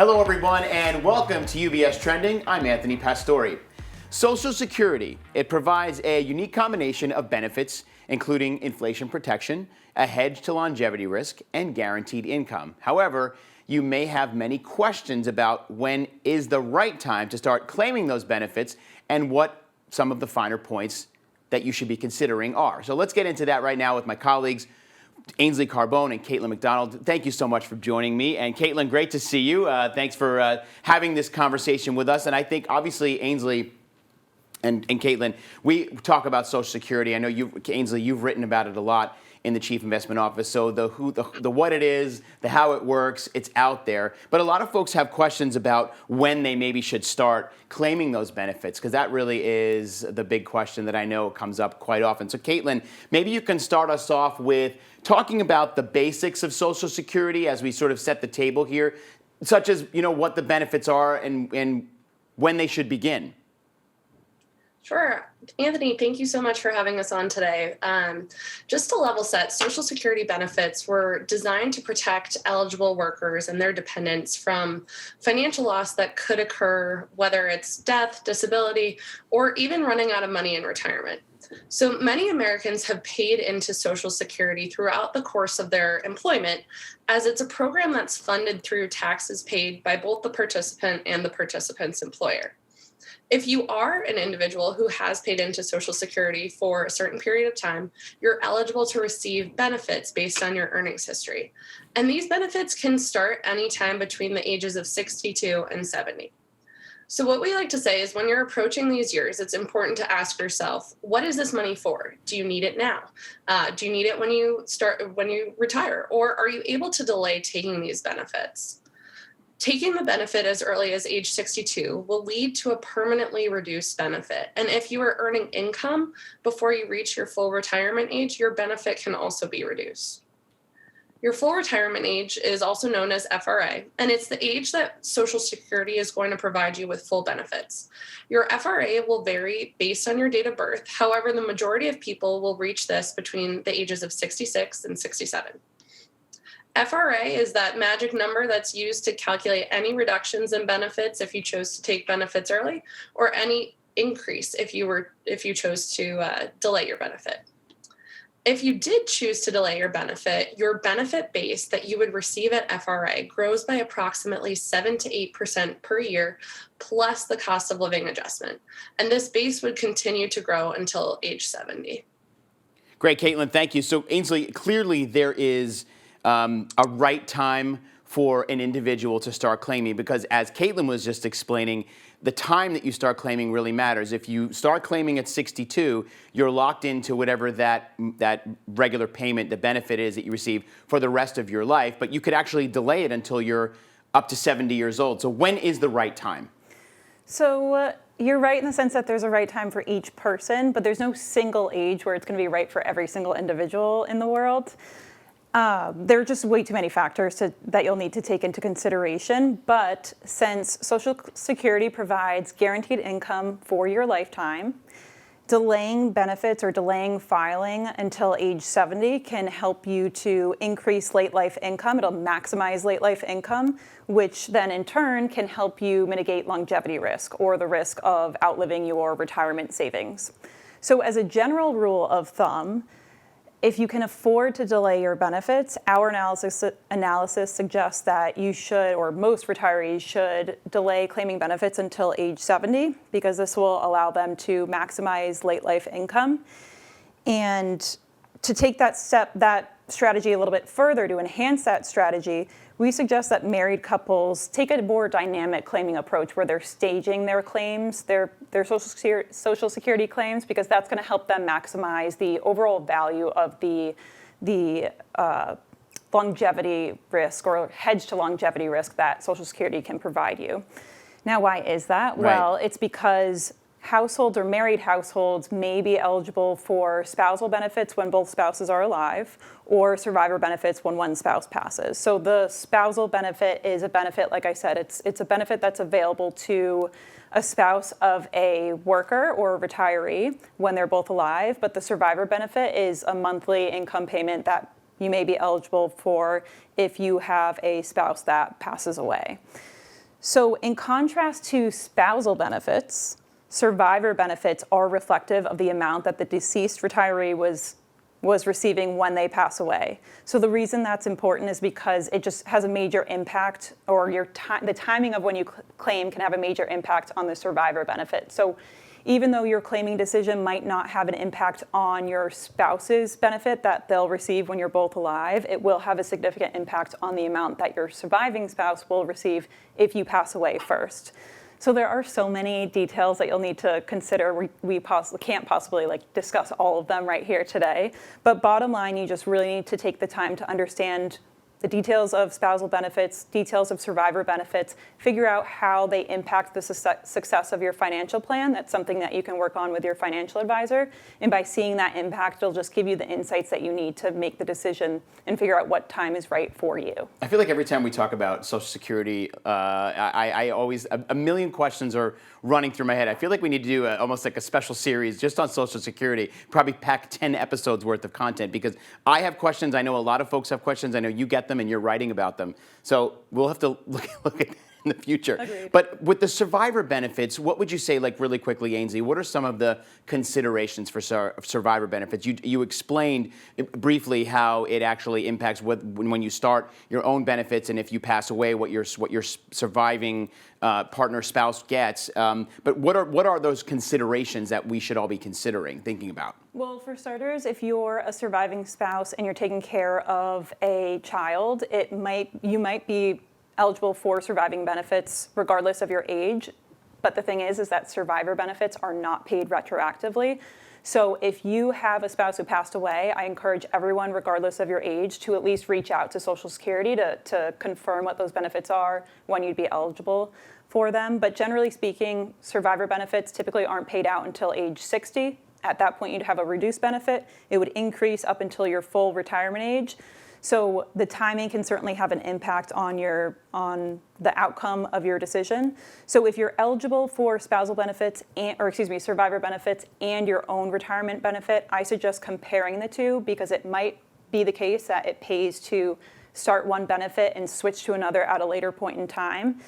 Hello, everyone, and welcome to UBS Trending. I'm Anthony Pastore. Social Security, it provides a unique combination of benefits, including inflation protection, a hedge to longevity risk, and guaranteed income. However, you may have many questions about when is the right time to start claiming those benefits and what some of the finer points that you should be considering are. So let's get into that right now with my colleagues, Ainsley Carbone and Caitlin McDonald. Thank you so much for joining me. And Caitlin, great to see you. Thanks for having this conversation with us. And I think, obviously, Ainsley and Caitlin, we talk about Social Security. I know Ainsley, you've written about it a lot in the Chief Investment Office. So the what it is, the how it works, it's out there. But a lot of folks have questions about when they maybe should start claiming those benefits, because that really is the big question that I know comes up quite often. So Caitlin, maybe you can start us off with talking about the basics of Social Security as we sort of set the table here, such as, what the benefits are and when they should begin. Sure. Anthony, thank you so much for having us on today. Just to level set, Social Security benefits were designed to protect eligible workers and their dependents from financial loss that could occur, whether it's death, disability, or even running out of money in retirement. So many Americans have paid into Social Security throughout the course of their employment, as it's a program that's funded through taxes paid by both the participant and the participant's employer. If you are an individual who has paid into Social Security for a certain period of time, you're eligible to receive benefits based on your earnings history. And these benefits can start anytime between the ages of 62 and 70. So what we like to say is when you're approaching these years, it's important to ask yourself, what is this money for? Do you need it now? Do you need it when you retire? Or are you able to delay taking these benefits? Taking the benefit as early as age 62 will lead to a permanently reduced benefit. And if you are earning income before you reach your full retirement age, your benefit can also be reduced. Your full retirement age is also known as FRA, and it's the age that Social Security is going to provide you with full benefits. Your FRA will vary based on your date of birth. However, the majority of people will reach this between the ages of 66 and 67. FRA is that magic number that's used to calculate any reductions in benefits if you chose to take benefits early, or any increase if you chose to delay your benefit. If you did choose to delay your benefit base that you would receive at FRA grows by approximately 7 to 8% per year, plus the cost of living adjustment. And this base would continue to grow until age 70. Great, Caitlin, thank you. So Ainsley, clearly there is a right time for an individual to start claiming, because as Caitlin was just explaining, the time that you start claiming really matters. If you start claiming at 62, you're locked into whatever that regular payment, the benefit is that you receive for the rest of your life, but you could actually delay it until you're up to 70 years old. So when is the right time? So you're right in the sense that there's a right time for each person, but there's no single age where it's going to be right for every single individual in the world. There are just way too many factors that you'll need to take into consideration, but since Social Security provides guaranteed income for your lifetime, delaying benefits or delaying filing until age 70 can help you to increase late life income. It'll maximize late life income, which then in turn can help you mitigate longevity risk or the risk of outliving your retirement savings. So as a general rule of thumb, if you can afford to delay your benefits, our analysis suggests that you should, or most retirees should, delay claiming benefits until age 70, because this will allow them to maximize late life income. And to take that strategy a little bit further, to enhance that strategy, we suggest that married couples take a more dynamic claiming approach where they're staging their claims, their Social Security claims, because that's going to help them maximize the overall value of the longevity risk or hedge to longevity risk that Social Security can provide you. Now, why is that? Right. Well, it's because households or married households may be eligible for spousal benefits when both spouses are alive, or survivor benefits when one spouse passes. So the spousal benefit is a benefit, like I said, it's a benefit that's available to a spouse of a worker or a retiree when they're both alive, but the survivor benefit is a monthly income payment that you may be eligible for if you have a spouse that passes away. So in contrast to spousal benefits, survivor benefits are reflective of the amount that the deceased retiree was receiving when they pass away. So the reason that's important is because it just has a major impact, or the timing of when you claim can have a major impact on the survivor benefit. So even though your claiming decision might not have an impact on your spouse's benefit that they'll receive when you're both alive, it will have a significant impact on the amount that your surviving spouse will receive if you pass away first. So there are so many details that you'll need to consider. We can't possibly discuss all of them right here today. But bottom line, you just really need to take the time to understand the details of spousal benefits, details of survivor benefits, figure out how they impact the success of your financial plan. That's something that you can work on with your financial advisor. And by seeing that impact, it'll just give you the insights that you need to make the decision and figure out what time is right for you. I feel like every time we talk about Social Security, I always, a million questions are running through my head. I feel like we need to do almost like a special series just on Social Security, probably pack 10 episodes worth of content, because I have questions. I know a lot of folks have questions. I know you get them and you're writing about them. So we'll have to look at that in the future. Agreed. But with the survivor benefits, what would you say, really quickly, Ainsley, what are some of the considerations for survivor benefits? You explained briefly how it actually impacts when you start your own benefits, and if you pass away, what your surviving partner, spouse gets. But what are those considerations that we should all be thinking about? Well, for starters, if you're a surviving spouse and you're taking care of a child, you might be eligible for surviving benefits regardless of your age. But the thing is that survivor benefits are not paid retroactively. So if you have a spouse who passed away, I encourage everyone, regardless of your age, to at least reach out to Social Security to confirm what those benefits are, when you'd be eligible for them. But generally speaking, survivor benefits typically aren't paid out until age 60. At that point, you'd have a reduced benefit. It would increase up until your full retirement age. So the timing can certainly have an impact on the outcome of your decision. So if you're eligible for spousal benefits survivor benefits and your own retirement benefit, I suggest comparing the two, because it might be the case that it pays to start one benefit and switch to another at a later point in time.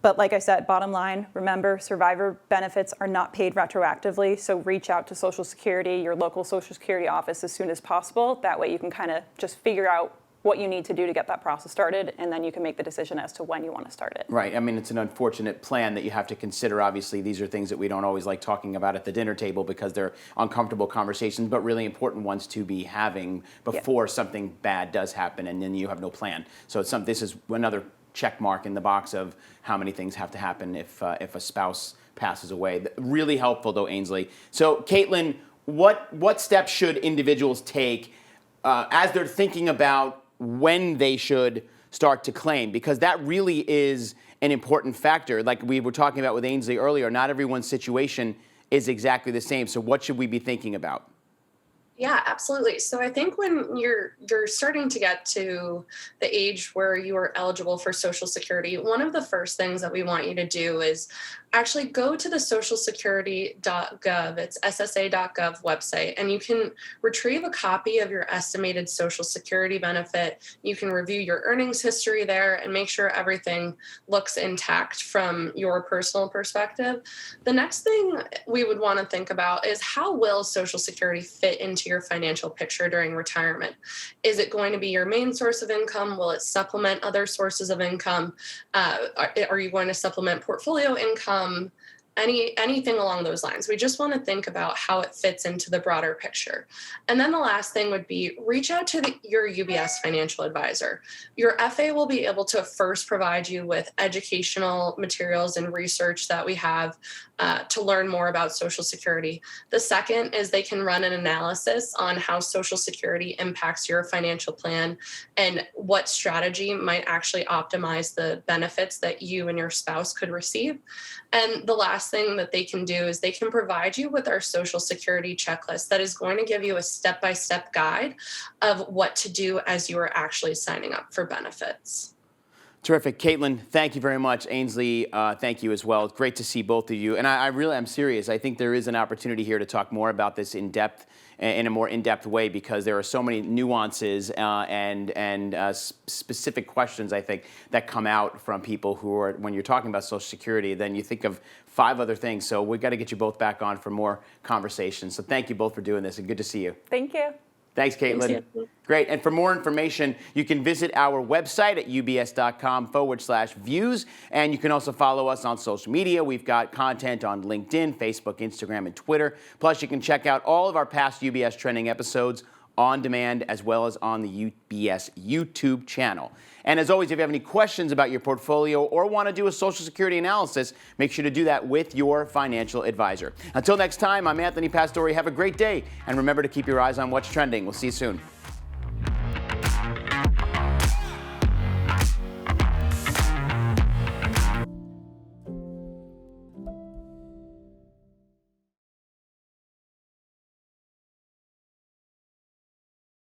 But like I said, bottom line, remember, survivor benefits are not paid retroactively, so reach out to Social Security, your local Social Security office, as soon as possible. That way you can kind of just figure out what you need to do to get that process started, and then you can make the decision as to when you want to start it. Right. I mean, it's an unfortunate plan that you have to consider. Obviously, these are things that we don't always like talking about at the dinner table because they're uncomfortable conversations, but really important ones to be having before something bad does happen, and then you have no plan. So this is another check mark in the box of how many things have to happen if a spouse passes away. Really helpful, though, Ainsley. So, Caitlin, what steps should individuals take as they're thinking about when they should start to claim? Because that really is an important factor. Like we were talking about with Ainsley earlier, not everyone's situation is exactly the same. So what should we be thinking about? Yeah, absolutely. So I think when you're starting to get to the age where you are eligible for Social Security, one of the first things that we want you to do is actually go to the socialsecurity.gov, it's ssa.gov website, and you can retrieve a copy of your estimated Social Security benefit. You can review your earnings history there and make sure everything looks intact from your personal perspective. The next thing we would want to think about is, how will Social Security fit into your financial picture during retirement? Is it going to be your main source of income? Will it supplement other sources of income? Are you going to supplement portfolio income? Anything along those lines. We just want to think about how it fits into the broader picture. And then the last thing would be, reach out to your UBS financial advisor. Your FA will be able to first provide you with educational materials and research that we have to learn more about Social Security. The second is they can run an analysis on how Social Security impacts your financial plan and what strategy might actually optimize the benefits that you and your spouse could receive. And the last thing that they can do is they can provide you with our Social Security checklist that is going to give you a step-by-step guide of what to do as you are actually signing up for benefits. Terrific. Caitlin, thank you very much. Ainsley, thank you as well. It's great to see both of you. And I really am serious. I think there is an opportunity here to talk more about this in depth, in a more in-depth way, because there are so many nuances and specific questions, I think, that come out from people who are, when you're talking about Social Security, then you think of 5 other things. So we've got to get you both back on for more conversations. So thank you both for doing this, and good to see you. Thank you. Thanks, Caitlin. Great. And for more information, you can visit our website at ubs.com/views. And you can also follow us on social media. We've got content on LinkedIn, Facebook, Instagram, and Twitter. Plus, you can check out all of our past UBS Trending episodes on demand, as well as on the UBS YouTube channel. And as always, if you have any questions about your portfolio or want to do a Social Security analysis, make sure to do that with your financial advisor. Until next time, I'm Anthony Pastore. Have a great day, and remember to keep your eyes on what's trending. We'll see you soon.